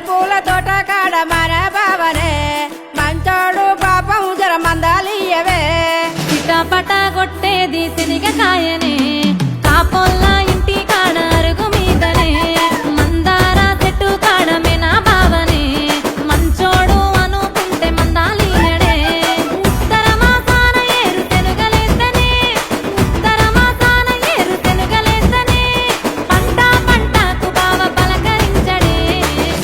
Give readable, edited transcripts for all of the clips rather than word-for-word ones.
పూల తోట కాడ మన బావనే మంచోడు పాపం జర మందాలియవే చిటపట కొట్టేది శనిగకాయనే కాపోల్ల ఇంటి కాడ అరుగు మీదనే మందార చెట్టు కాడమే నా బావనే మంచోడు అనుకుంటే మందాలియడే ఉత్తర మాసాన ఏరు తెనుగలేస్తనే ఉత్తర మాసాన ఏరు తెనుగలేస్తనే పంటకు బావ పలకరించడే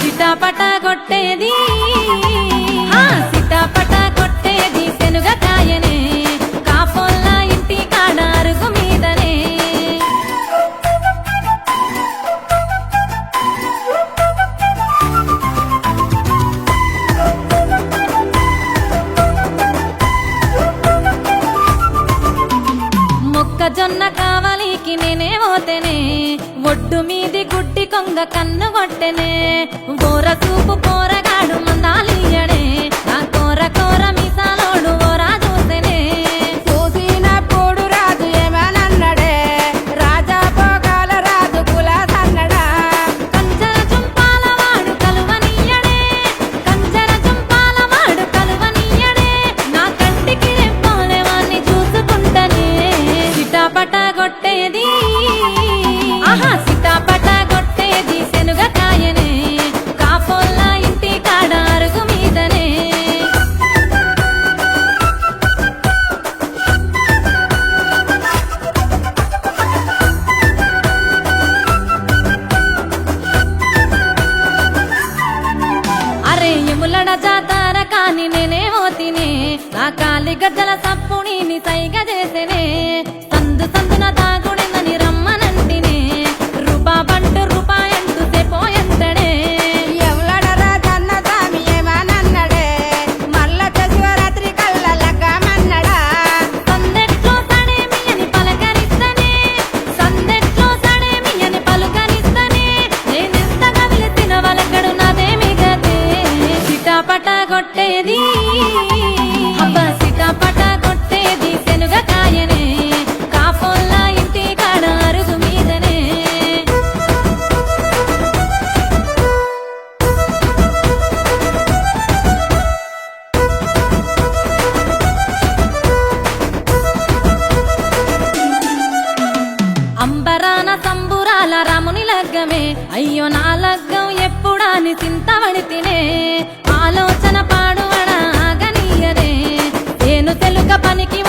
చిటపట కొట్టేది చిటపట కొట్టేది శనుగకాయనే కాపోల్ల ఇంటి కాడ అరుగు మీదనే మొక్కజొన్న కావలికి నేనే పోతేనే ఒడ్డు మీది గుడ్డి కొంగ కన్ను కొట్టెనే బోర చూపు పోరగాడు మందాలియడే నా కోర కోర మిసాలోడు ఓరా చూసెనే చూసినప్పుడు రాజు ఏమనన్నడే రాజా భోగాల రాజు కులాసన్నడా కంచర చుంపాల వాడు కలువనీయడే కంచర చుంపాల వాడు కలువనీయడే నా కంటికి రెప్పోలే వాణ్ణి చూసుకుంటనే చిటపట కొట్టేది చిటపట కొట్టేది శనుగకాయనే కాపోల్ల ఇంటి కాడ అరుగు మీదనే అరే ఎములడ జాతార కాని నేనే పోతినే నా కాలి గజ్జల సప్పుని సైగ చేసేనే సందు సందున తాగుడినని రమ్మనంటినే రూపాబంటు రూపాయంటూ తెపోయంతడే ఎవలడ రాజన్న స్వామి ఏమనన్నడే మల్ల శివరాత్రి కల్ల లగ్గమన్నడా సందెట్లో సడేమి అని పలకరిస్తనే సందెట్లో సడేమి అని పలుకరిస్తనే నేనెంత కదిలిసిన వలకడు నాదేమి గతే చిటపట కొట్టేది చిటపట కొట్టేది శనుగకాయనే కాపోల్ల ఇంటి కాడ అరుగు మీదనే అంబరాన సంబురాల రాముని లగ్గమే అయ్యో నా లగ్గం ఎప్పుడాని చింతవడి తినే ఆలోచన పాడువడ ఆగనీయదే నేను తెలుక పనికి